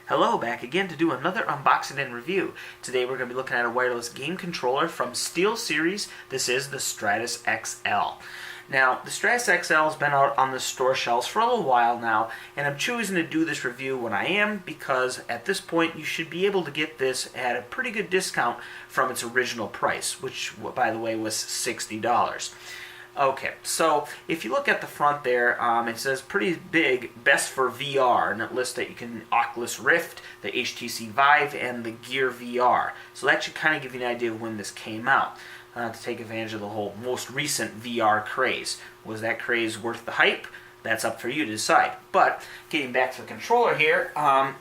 Hello, back again to do another unboxing and review. Today we're going to be looking at a wireless game controller from SteelSeries. This is the Stratus XL. Now, the Stratus XL has been out on the store shelves for a little while now, and I'm choosing to do this review when I am because at this point you should be able to get this at a pretty good discount from its original price, which, by the way, was $60. Okay, so if you look at the front there, it says pretty big, best for VR, and it lists that you can Oculus Rift, the HTC Vive, and the Gear VR. So that should kind of give you an idea of when this came out, to take advantage of the whole most recent VR craze. Was that craze worth the hype? That's up for you to decide. But getting back to the controller here,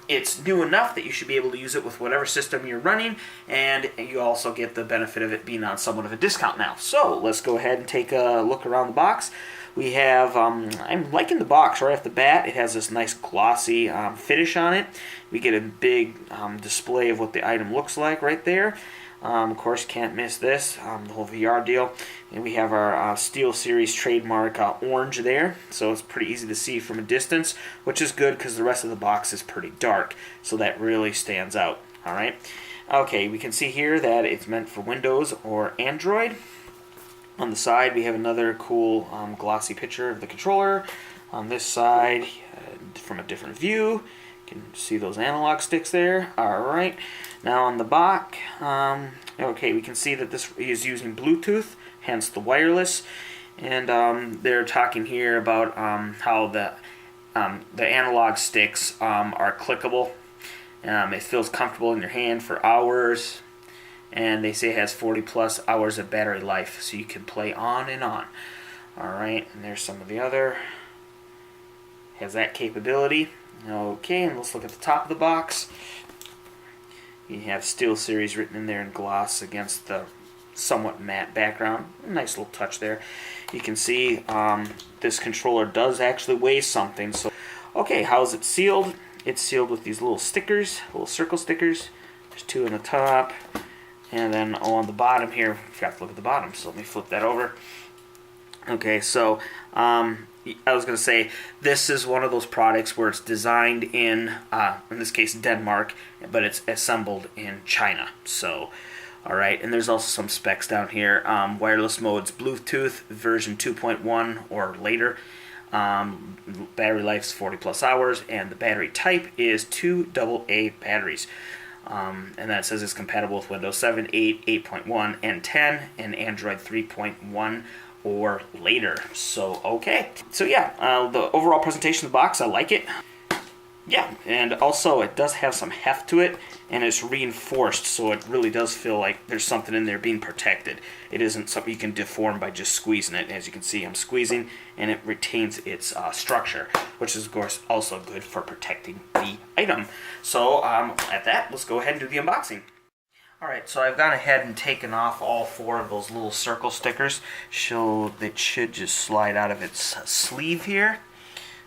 it's new enough that you should be able to use it with whatever system you're running, and you also get the benefit of it being on somewhat of a discount now. So let's go ahead and take a look around the box. We have, I'm liking the box right off the bat. It has this nice glossy finish on it. We get a big display of what the item looks like right there. Of course, can't miss this, the whole VR deal. And we have our SteelSeries trademark orange there, so it's pretty easy to see from a distance, which is good because the rest of the box is pretty dark, so that really stands out. All right. Okay, we can see here that it's meant for Windows or Android. On the side, we have another cool glossy picture of the controller. On this side, from a different view, you can see those analog sticks there. All right. Now on the back, okay, we can see that this is using Bluetooth, hence the wireless. And they're talking here about how the analog sticks are clickable. It feels comfortable in your hand for hours. And they say it has 40 plus hours of battery life, so you can play on and on. Alright, and there's some of the other. Has that capability. Okay, and let's look at the top of the box. You have SteelSeries written in there in gloss against the somewhat matte background. Nice little touch there. You can see this controller does actually weigh something. So, okay, how is it sealed? It's sealed with these little stickers, little circle stickers. There's two on the top. And then on the bottom here, I forgot to look at the bottom, so let me flip that over. Okay, so I was going to say, this is one of those products where it's designed in this case, Denmark, but it's assembled in China. So, all right, and there's also some specs down here. Wireless modes, Bluetooth version 2.1 or later. Battery life's 40 plus hours, and the battery type is 2 AA batteries. And that says it's compatible with Windows 7, 8, 8.1, and 10, and Android 3.1 or later. So, okay. So, yeah, the overall presentation of the box, I like it. Yeah, and also it does have some heft to it, and it's reinforced, so it really does feel like there's something in there being protected. It isn't something you can deform by just squeezing it. As you can see, I'm squeezing, and it retains its structure, which is, of course, also good for protecting the item. So, at that, let's go ahead and do the unboxing. Alright, so I've gone ahead and taken off all four of those little circle stickers. So it should just slide out of its sleeve here.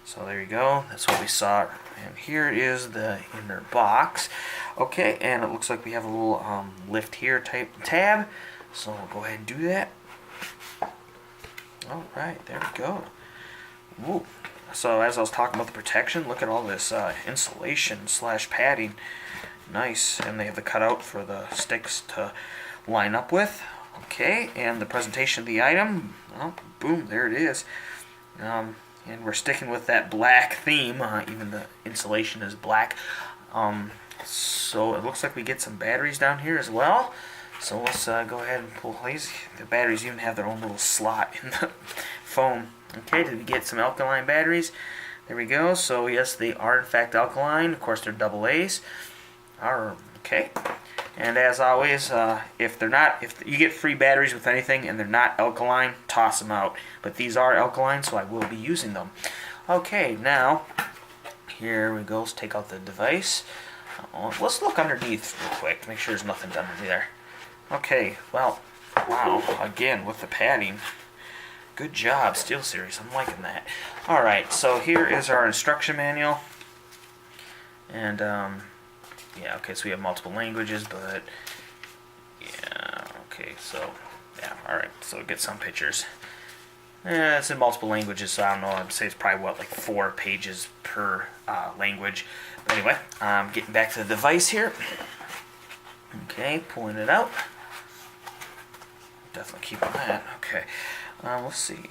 So there you go. That's what we saw. And here is the inner box. Okay, and it looks like we have a little lift here type tab. So we'll go ahead and do that. Alright, there we go. Woo. So as I was talking about the protection, look at all this insulation / padding. Nice, and they have the cutout for the sticks to line up with. Okay, and the presentation of the item, well, boom, there it is. And we're sticking with that black theme, even the insulation is black. So it looks like we get some batteries down here as well. So let's go ahead and pull these. The batteries even have their own little slot in the foam. Okay, did we get some alkaline batteries? There we go. So yes, they are in fact alkaline. Of course, they're AA's. Okay, and as always, if you get free batteries with anything and they're not alkaline, toss them out. But these are alkaline, so I will be using them. Okay, now here we go. Let's take out the device. Let's look underneath real quick to make sure there's nothing under there. Okay, well, wow, again with the padding. Good job, SteelSeries. I'm liking that. All right, so here is our instruction manual, and yeah, okay, so we have multiple languages, but yeah, okay, so yeah, alright, so get some pictures. It's in multiple languages, so I don't know. I'd say it's probably, what, like 4 pages per language. But anyway, getting back to the device here. Okay, pulling it out. Definitely keep on that. Okay, let's see.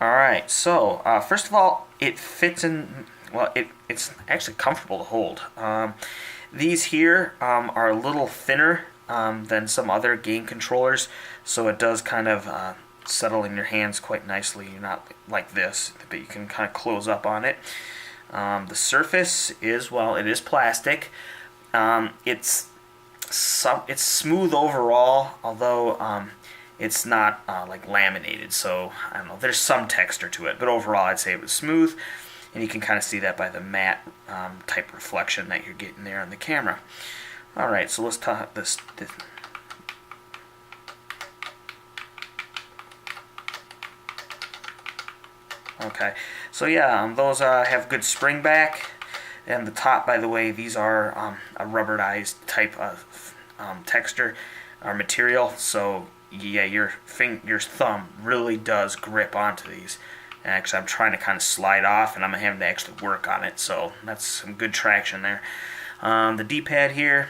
Alright, so first of all, it fits in, well, it's actually comfortable to hold. These here are a little thinner than some other game controllers, so it does kind of settle in your hands quite nicely. You're not like this, but you can kind of close up on it. The surface is, well, it is plastic. It's smooth overall, although it's not like laminated, so I don't know, there's some texture to it, but overall I'd say it was smooth, and you can kind of see that by the matte type reflection that you're getting there on the camera. Alright, so let's talk this. Okay, so yeah, those have good spring back, and the top, by the way, these are a rubberized type of texture or material, so yeah, your thumb really does grip onto these. And actually, I'm trying to kind of slide off, and I'm having to actually work on it, so that's some good traction there. The D-pad here,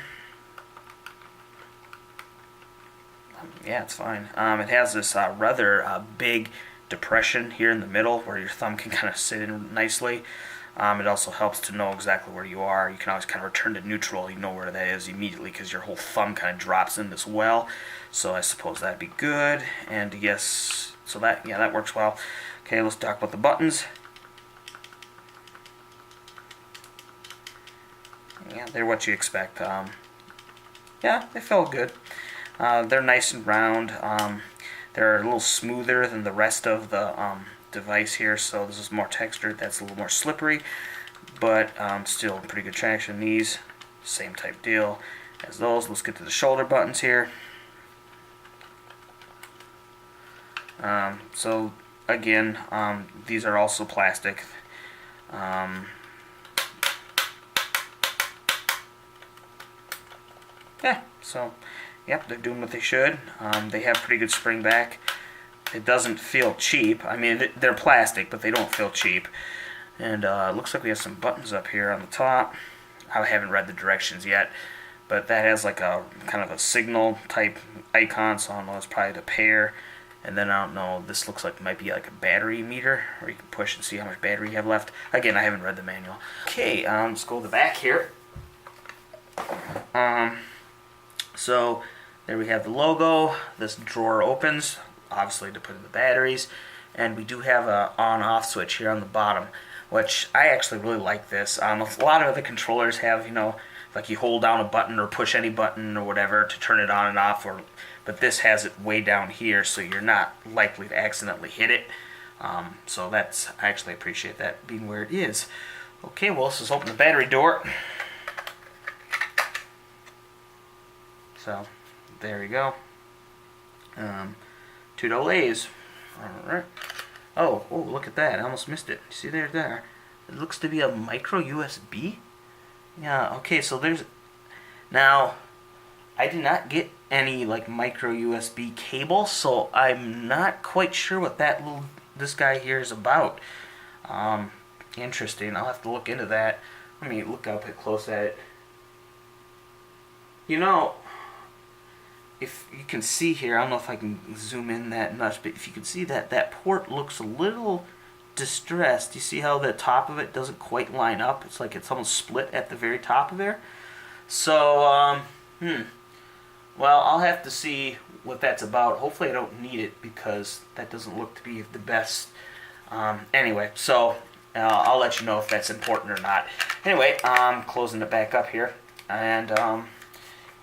yeah, it's fine. It has this rather big depression here in the middle where your thumb can kind of sit in nicely. It also helps to know exactly where you are. You can always kind of return to neutral. You know where that is immediately because your whole thumb kind of drops in this well. So I suppose that'd be good. And yes, so that, yeah, that works well. Okay, let's talk about the buttons. Yeah, they're what you expect. Yeah, they feel good. They're nice and round. They're a little smoother than the rest of the device here, so this is more textured. That's a little more slippery, but still pretty good traction. These, same type deal as those. Let's get to the shoulder buttons here. So again, these are also plastic. Yeah, so yep, they're doing what they should. They have pretty good spring back. It doesn't feel cheap. I mean, they're plastic, but they don't feel cheap. And it looks like we have some buttons up here on the top. I haven't read the directions yet, but that has like a kind of a signal type icon, so I don't know, it's probably the pair. And then I don't know, this looks like it might be like a battery meter, where you can push and see how much battery you have left. Again, I haven't read the manual. Okay, let's go to the back here. So there we have the logo. This drawer opens, obviously to put in the batteries, and we do have a on-off switch here on the bottom, which I actually really like this. A lot of other controllers have, you know, like you hold down a button or push any button or whatever to turn it on and off, but this has it way down here, so you're not likely to accidentally hit it. So that's, I actually appreciate that being where it is. Okay, well, let's just open the battery door. So there we go. 2 delays. Alright. Oh, look at that. I almost missed it. See there? It looks to be a micro USB. Yeah, okay, so there's... Now, I did not get any, like, micro USB cable, so I'm not quite sure what this guy here is about. Interesting. I'll have to look into that. Let me look up close at it. You know, if you can see here, I don't know if I can zoom in that much, but if you can see that port looks a little distressed. You see how the top of it doesn't quite line up? It's like it's almost split at the very top of there. So, well, I'll have to see what that's about. Hopefully I don't need it because that doesn't look to be the best. Anyway, so I'll let you know if that's important or not. Anyway, closing it back up here. And,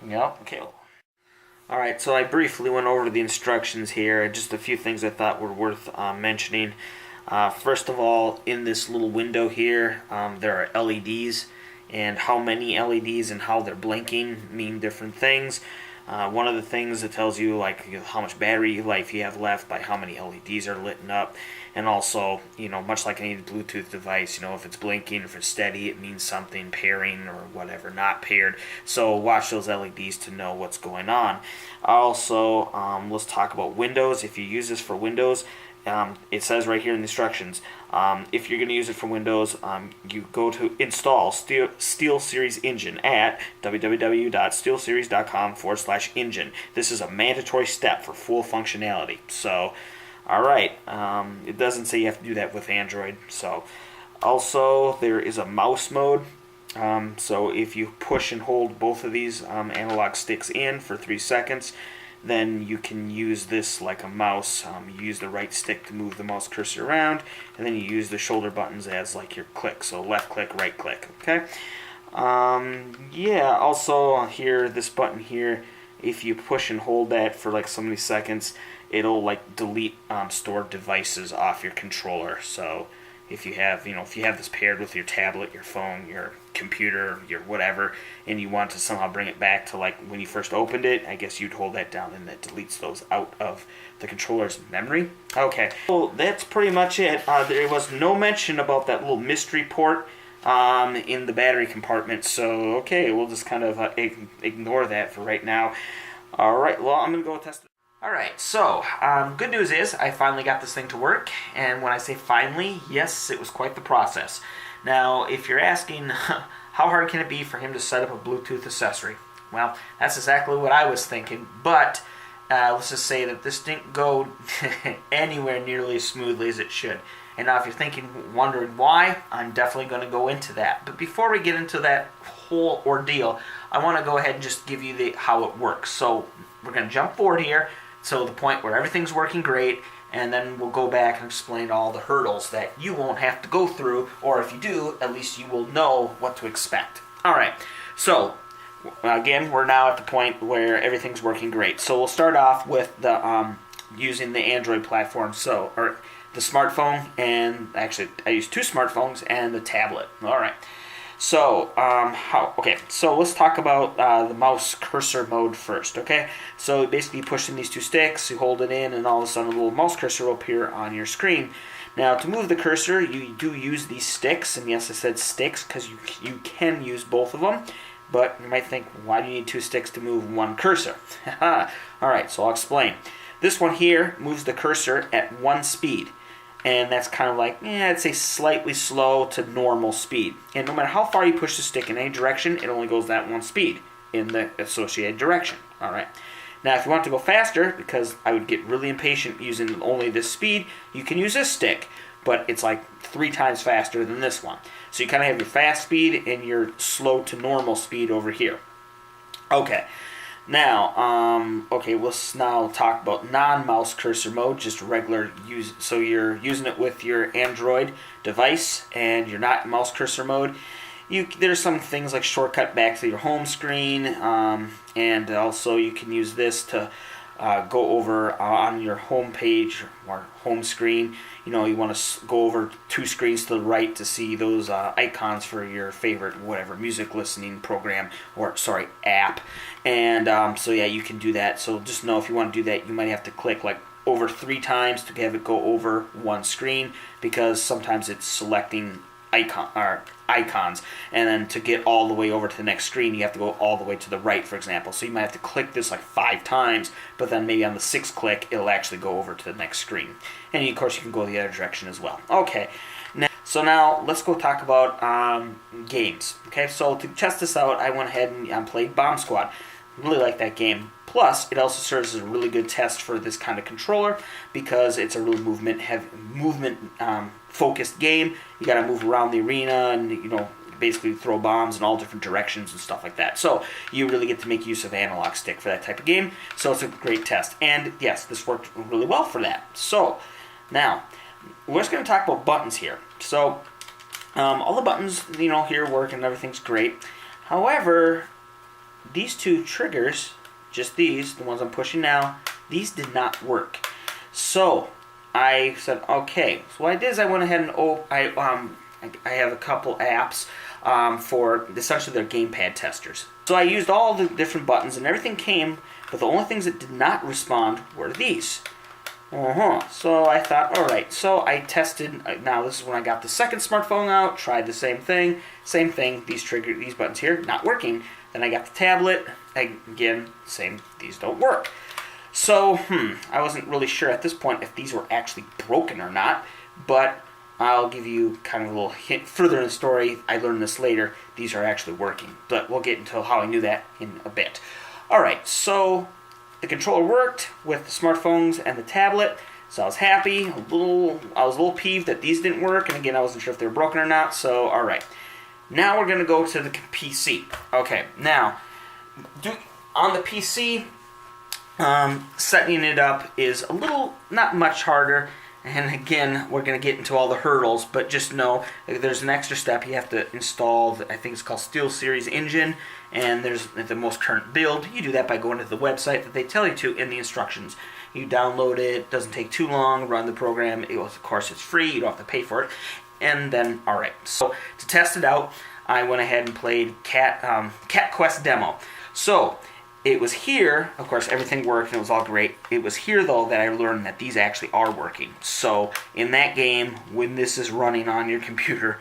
yeah, okay. Alright, so I briefly went over the instructions here. Just a few things I thought were worth mentioning. First of all, in this little window here, there are LEDs, and how many LEDs and how they're blinking mean different things. One of the things that tells you like how much battery life you have left by how many LEDs are lit up, and also much like any Bluetooth device, if it's blinking, if it's steady, it means something, pairing or whatever, not paired. So watch those LEDs to know what's going on. Also, let's talk about Windows. If you use this for Windows, it says right here in the instructions, if you're going to use it for Windows, you go to install SteelSeries engine at www.steelseries.com/engine. This is a mandatory step for full functionality. So, alright, it doesn't say you have to do that with Android. So, also, there is a mouse mode. So if you push and hold both of these analog sticks in for 3 seconds, then you can use this like a mouse. You use the right stick to move the mouse cursor around, and then you use the shoulder buttons as like your click. So left click, right click, okay? Yeah, also here, this button here, if you push and hold that for like so many seconds, it'll like delete stored devices off your controller. So if you have this paired with your tablet, your phone, your computer, your whatever, and you want to somehow bring it back to like when you first opened it, I guess you'd hold that down and that deletes those out of the controller's memory. Okay, so that's pretty much it. There was no mention about that little mystery port in the battery compartment, so okay, we'll just kind of ignore that for right now. Alright, well, I'm going to go test it. Alright, so, good news is I finally got this thing to work, and when I say finally, yes, it was quite the process. Now, if you're asking, how hard can it be for him to set up a Bluetooth accessory? Well, that's exactly what I was thinking, but let's just say that this didn't go anywhere nearly as smoothly as it should. And now if you're wondering why, I'm definitely going to go into that. But before we get into that whole ordeal, I want to go ahead and just give you how it works. So we're going to jump forward here. So the point where everything's working great, and then we'll go back and explain all the hurdles that you won't have to go through, or if you do, at least you will know what to expect. Alright, so again, we're now at the point where everything's working great. So we'll start off with the using the Android platform, or the smartphone, and actually I use 2 smartphones and the tablet. Alright. So, so let's talk about the mouse cursor mode first, okay? So basically you push in these 2 sticks, you hold it in, and all of a sudden a little mouse cursor will appear on your screen. Now, to move the cursor, you do use these sticks, and yes, I said sticks because you can use both of them, but you might think, why do you need 2 sticks to move 1 cursor? Alright, so I'll explain. This one here moves the cursor at 1 speed. And that's kind of like, I'd say slightly slow to normal speed. And no matter how far you push the stick in any direction, it only goes that 1 speed in the associated direction. Alright. Now, if you want to go faster, because I would get really impatient using only this speed, you can use this stick, but it's like 3 times faster than this one. So you kind of have your fast speed and your slow to normal speed over here. Okay. Now, let's now talk about non-mouse cursor mode, just regular use. So you're using it with your Android device, and you're not in mouse cursor mode. There's some things like shortcut back to your home screen, and also you can use this to go over on your home page or home screen. You want to go over 2 screens to the right to see those icons for your favorite whatever music listening program app. And so yeah, you can do that. So just know if you want to do that, you might have to click like over 3 times to have it go over 1 screen, because sometimes it's selecting icons, and then to get all the way over to the next screen, you have to go all the way to the right, for example. So you might have to click this like 5 times, but then maybe on the 6th click, it'll actually go over to the next screen. And of course, you can go the other direction as well. Okay, now let's go talk about games. Okay, so to test this out, I went ahead and played Bomb Squad. Really like that game. Plus, it also serves as a really good test for this kind of controller, because it's a really movement focused game. You got to move around the arena and basically throw bombs in all different directions and stuff like that. So you really get to make use of analog stick for that type of game. So it's a great test. And yes, this worked really well for that. So now we're just going to talk about buttons here. So all the buttons here work and everything's great. However, these 2 triggers, just these, the ones I'm pushing now, these did not work. So I said, okay. So what I did is I went ahead and I have a couple apps for essentially their gamepad testers. So I used all the different buttons and everything came, but the only things that did not respond were these. So I thought, alright, so I tested, now this is when I got the second smartphone out, tried the same thing, these buttons here, not working. Then I got the tablet, again, these don't work. So, I wasn't really sure at this point if these were actually broken or not, but I'll give you kind of a little hint further in the story. I learned this later. These are actually working, but we'll get into how I knew that in a bit. Alright, so the controller worked with the smartphones and the tablet, so I was happy. I was a little peeved that these didn't work, and again, I wasn't sure if they were broken or not, so alright. Now we're going to go to the PC. Okay, now, on the PC, setting it up is a little, not much harder, and again, we're going to get into all the hurdles, but just know there's an extra step. You have to install, I think it's called SteelSeries engine, and there's the most current build. You do that by going to the website that they tell you to in the instructions. You download it, doesn't take too long, run the program. Of course, it's free, you don't have to pay for it. And then, alright, so to test it out, I went ahead and played Cat Quest demo. So, it was here, of course, everything worked and it was all great. It was here, though, that I learned that these actually are working. So, in that game, when this is running on your computer,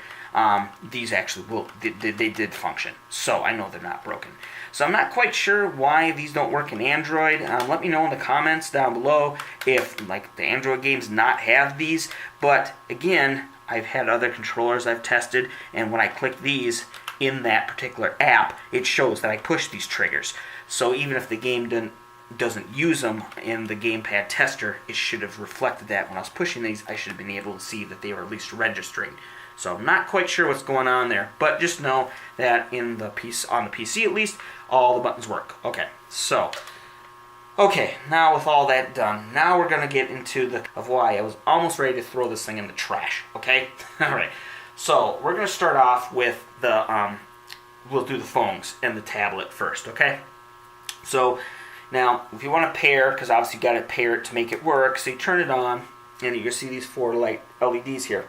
these actually they did function. So, I know they're not broken. So, I'm not quite sure why these don't work in Android. Let me know in the comments down below if, like, the Android games not have these. But, again, I've had other controllers I've tested, and when I click these in that particular app, it shows that I push these triggers. So even if the game doesn't use them in the gamepad tester, it should have reflected that when I was pushing these. I should have been able to see that they were at least registering. So I'm not quite sure what's going on there, but just know that on the PC at least, all the buttons work. Okay, now with all that done, now we're going to get into why I was almost ready to throw this thing in the trash, okay? Alright, so we're going to start off with we'll do the phones and the tablet first, okay? So, now, if you want to pair, because obviously you got to pair it to make it work, so you turn it on, and you can see these 4 light LEDs here.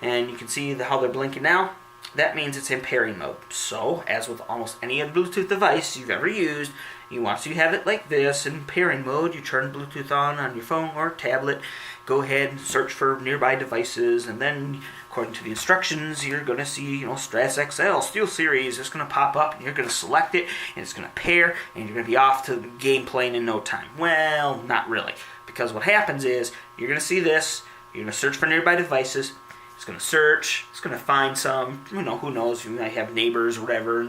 And you can see how they're blinking now. That means it's in pairing mode. So, as with almost any other Bluetooth device you've ever used, once you have it like this in pairing mode, you turn Bluetooth on your phone or tablet, go ahead and search for nearby devices, and then according to the instructions, you're going to see, Stratus XL, SteelSeries, it's going to pop up, and you're going to select it, and it's going to pair, and you're going to be off to the game playing in no time. Well, not really, because what happens is, you're going to see this, you're going to search for nearby devices, it's going to search, it's going to find some, who knows, you might have neighbors or whatever,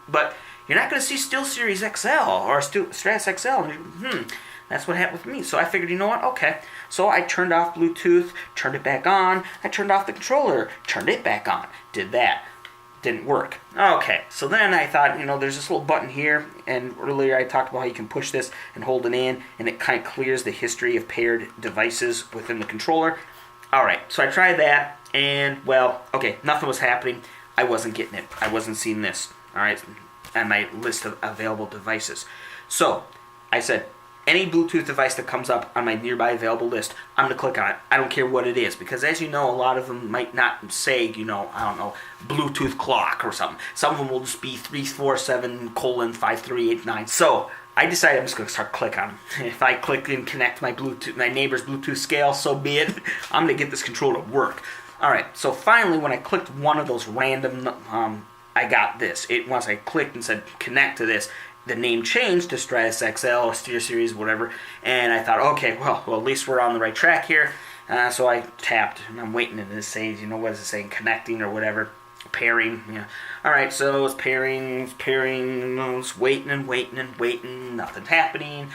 but you're not going to see SteelSeries XL or Stratus XL. That's what happened with me. So I figured, you know what? Okay. So I turned off Bluetooth, turned it back on. I turned off the controller, turned it back on. Did that. Didn't work. Okay. So then I thought, there's this little button here. And earlier I talked about how you can push this and hold it in. And it kind of clears the history of paired devices within the controller. Alright. So I tried that. And, well, okay. Nothing was happening. I wasn't getting it. I wasn't seeing this. Alright. And my list of available devices. So, I said, any Bluetooth device that comes up on my nearby available list, I'm going to click on it. I don't care what it is, because as you know, a lot of them might not say, Bluetooth clock or something. Some of them will just be 347:5389. So, I decided I'm just going to start clicking on them. If I click and connect my neighbor's Bluetooth scale, so be it. I'm going to get this controller to work. Alright, so finally, when I clicked one of those random I got this. Once I clicked and said connect to this, the name changed to Stratus XL or SteelSeries, whatever, and I thought, okay, well, at least we're on the right track here. So I tapped, and I'm waiting, and it says, what is it saying, connecting or whatever, pairing, Alright, so it's pairing, it's waiting and waiting and waiting, nothing's happening,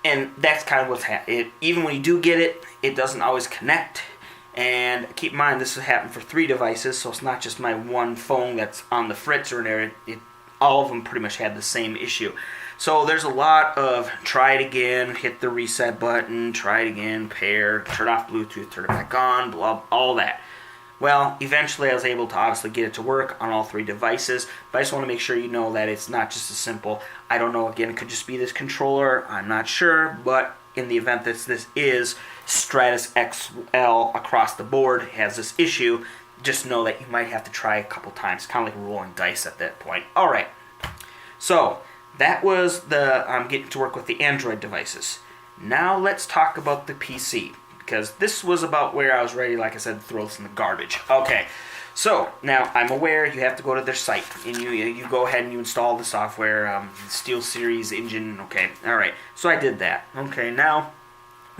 and that's kind of what's happening. Even when you do get it, it doesn't always connect. And keep in mind, this has happened for 3 devices, so it's not just my one phone that's on the fritz or there. All of them pretty much had the same issue. So there's a lot of try it again, hit the reset button, try it again, pair, turn off Bluetooth, turn it back on, blah, all that. Well, eventually I was able to obviously get it to work on all 3 devices, but I just want to make sure you know that it's not just as simple. I don't know, again, it could just be this controller, I'm not sure, but in the event that this is Stratus XL across the board has this issue, just know that you might have to try a couple times, kind of like rolling dice at that point. All right, so that was the getting to work with the Android devices. Now let's talk about the PC, because this was about where I was ready, like I said, to throw this in the garbage. Okay, so now I'm aware you have to go to their site, and you go ahead and you install the software, SteelSeries engine. Okay, all right, so I did that. Okay, now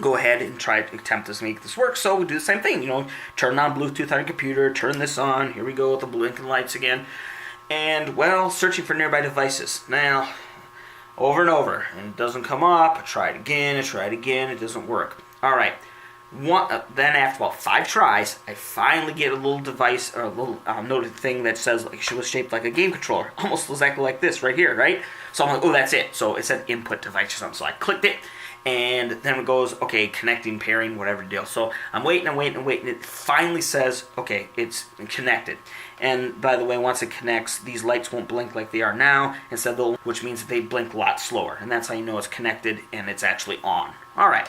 go ahead and try to attempt to make this work. So we do the same thing, turn on Bluetooth on your computer, turn this on. Here we go with the blinking lights again. And, well, searching for nearby devices. Now, over and over, and it doesn't come up. I try it again, it doesn't work. All right. Then after about 5 tries, I finally get a little device, or a little noted thing that says like it was shaped like a game controller, almost exactly like this right here, right? So I'm like, oh, that's it. So it said input device or something. So I clicked it, and then it goes, okay, connecting, pairing, whatever deal. So I'm waiting. It finally says, okay, it's connected. And by the way, once it connects, these lights won't blink like they are now. Instead, which means that they blink a lot slower, and that's how you know it's connected and it's actually on. All right.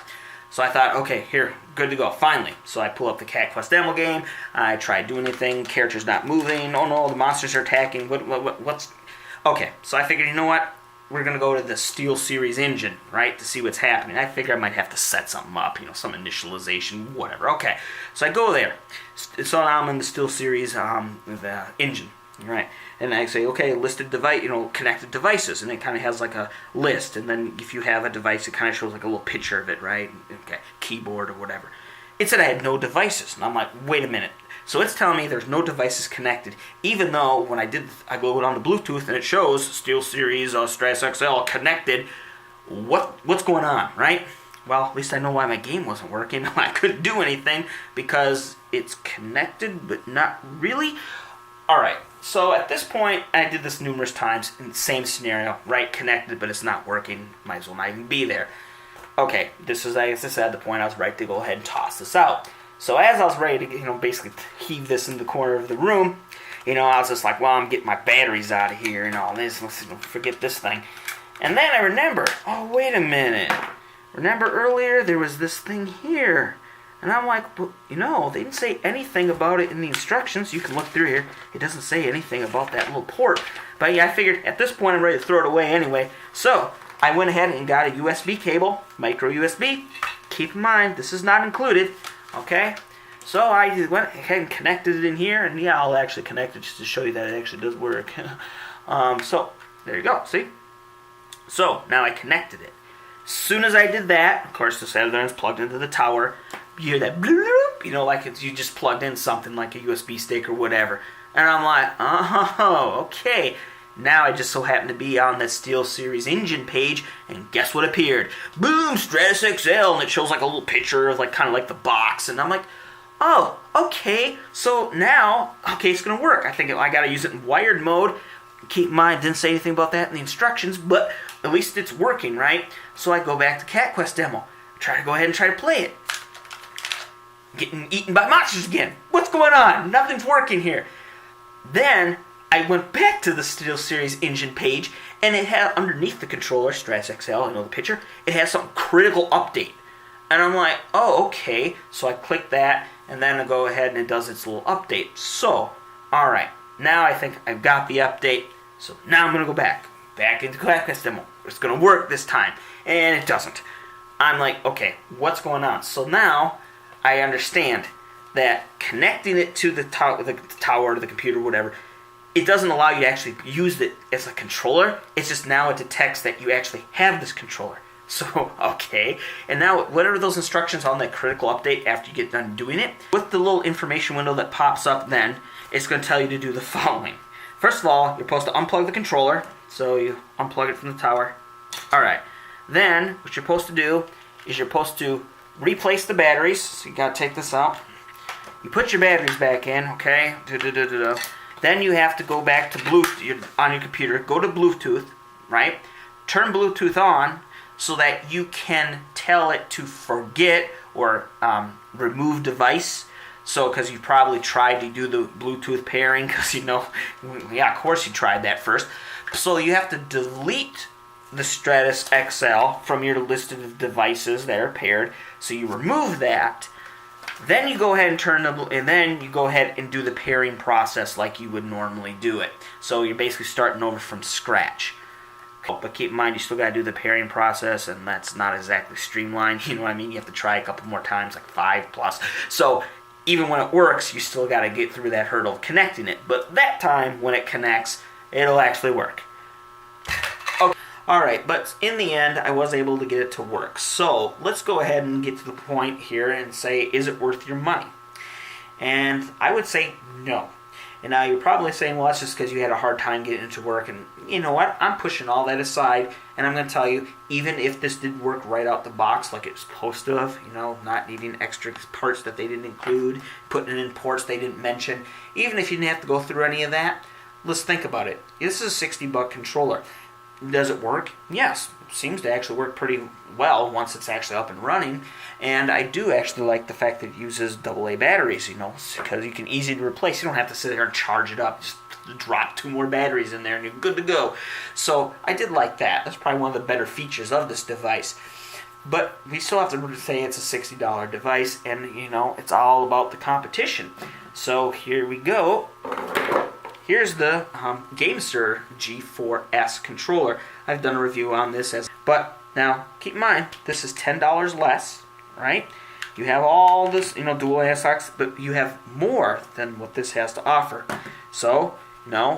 So I thought, okay, here, good to go, finally. So I pull up the Cat Quest demo game. I try doing anything. Character's not moving. Oh no, the monsters are attacking. What's... Okay, so I figured, you know what? We're going to go to the SteelSeries engine, right, to see what's happening. I figure I might have to set something up, some initialization, whatever. Okay, so I go there. So now I'm in the SteelSeries the engine, right? And I say, okay, listed device, connected devices, and it kind of has like a list. And then if you have a device, it kind of shows like a little picture of it, right? Okay, keyboard or whatever. It said I had no devices, and I'm like, wait a minute. So it's telling me there's no devices connected, even though when I go down to Bluetooth and it shows SteelSeries Stratus XL connected. What's going on, right? Well, at least I know why my game wasn't working. I couldn't do anything because it's connected, but not really. All right. So at this point, I did this numerous times in the same scenario, right? Connected, but it's not working. Might as well not even be there. Okay, this is, as I said, the point I was ready to go ahead and toss this out. So as I was ready to, basically heave this in the corner of the room, I was just like, well, I'm getting my batteries out of here and all this. Let's forget this thing. And then I remember, oh, wait a minute. Remember earlier there was this thing here. And I'm like, well, they didn't say anything about it in the instructions. You can look through here. It doesn't say anything about that little port. But yeah, I figured at this point I'm ready to throw it away anyway. So I went ahead and got a USB cable, micro USB. Keep in mind, this is not included. Okay? So I went ahead and connected it in here. And yeah, I'll actually connect it just to show you that it actually does work. So there you go. See? So now I connected it. As soon as I did that, of course, this other one's plugged into the tower. You hear that bloop, like you just plugged in something like a USB stick or whatever. And I'm like, oh, okay. Now I just so happen to be on the SteelSeries engine page, and guess what appeared? Boom, Stratus XL, and it shows like a little picture of kind of like the box. And I'm like, oh, okay. So now, okay, it's going to work. I think I got to use it in wired mode. Keep in mind, didn't say anything about that in the instructions, but at least it's working, right? So I go back to Cat Quest demo. Try to go ahead and try to play it. Getting eaten by monsters again. What's going on? Nothing's working here. Then I went back to the SteelSeries engine page, and it had underneath the controller, Stratus XL, the picture, it has some critical update. And I'm like, oh, okay. So I click that, and then I go ahead and it does its little update. So, all right. Now I think I've got the update. So now I'm going to go back into Cat Quest demo. It's going to work this time. And it doesn't. I'm like, okay, what's going on? So now I understand that connecting it to the tower, to the computer, whatever, it doesn't allow you to actually use it as a controller. It's just now it detects that you actually have this controller. So, okay. And now, what are those instructions on that critical update after you get done doing it? With the little information window that pops up then, it's going to tell you to do the following. First of all, you're supposed to unplug the controller. So you unplug it from the tower. Alright. Then, what you're supposed to do is you're supposed to replace the batteries. So you got to take this out. You put your batteries back in, okay? Then you have to go back to Bluetooth on your computer. Go to Bluetooth, right? Turn Bluetooth on so that you can tell it to forget or remove device. So, because you probably tried to do the Bluetooth pairing, because yeah, of course you tried that first. So you have to delete the Stratus XL from your list of devices that are paired. So you remove that. Then you go ahead and do the pairing process like you would normally do it. So you're basically starting over from scratch. But keep in mind, you still got to do the pairing process, and that's not exactly streamlined. You know what I mean? You have to try a couple more times, like 5 plus. So even when it works, you still got to get through that hurdle of connecting it. But that time, when it connects, it'll actually work. Okay. Alright, but in the end, I was able to get it to work. So let's go ahead and get to the point here and say, is it worth your money? And I would say no. And now you're probably saying, well, that's just because you had a hard time getting it to work. And you know what? I'm pushing all that aside, and I'm going to tell you, even if this did work right out the box like it's supposed to have, not needing extra parts that they didn't include, putting in ports they didn't mention, even if you didn't have to go through any of that, let's think about it. This is a $60 controller. Does it work? Yes. It seems to actually work pretty well once it's actually up and running. And I do actually like the fact that it uses AA batteries, because you can easily replace. You don't have to sit there and charge it up. Just drop 2 more batteries in there and you're good to go. So I did like that. That's probably one of the better features of this device. But we still have to say it's a $60 device, and it's all about the competition. So here we go. Here's the GameSir G4S controller. I've done a review on this, but now keep in mind, this is $10 less, right? You have all this, dual ASX, but you have more than what this has to offer. So,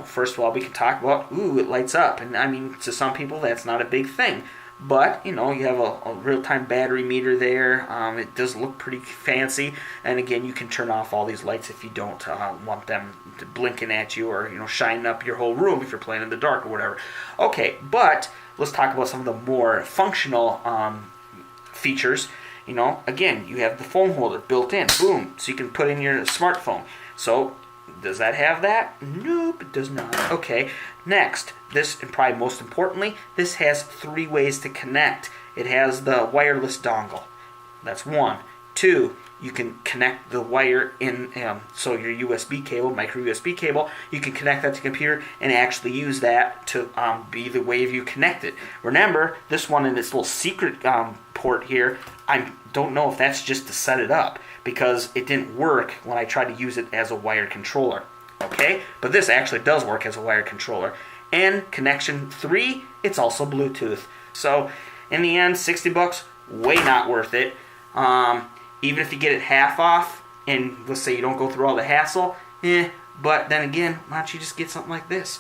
first of all, we can talk about, it lights up. And I mean, to some people, that's not a big thing. But, you have a real-time battery meter there. It does look pretty fancy. And again, you can turn off all these lights if you don't want them blinking at you or, shining up your whole room if you're playing in the dark or whatever. Okay, but let's talk about some of the more functional features. Again, you have the phone holder built in. Boom. So you can put in your smartphone. So does that have that? Nope, it does not. Okay, next, this, and probably most importantly, this has 3 ways to connect. It has the wireless dongle. That's 1. 2, you can connect the wire in, so your USB cable, micro USB cable, you can connect that to the computer and actually use that to be the way you connect it. Remember, this one in this little secret port here, I don't know if that's just to set it up, because it didn't work when I tried to use it as a wired controller. Okay? But this actually does work as a wired controller. And connection 3, it's also Bluetooth. So, in the end, $60, way not worth it. Even if you get it half off, and let's say you don't go through all the hassle, but then again, why don't you just get something like this?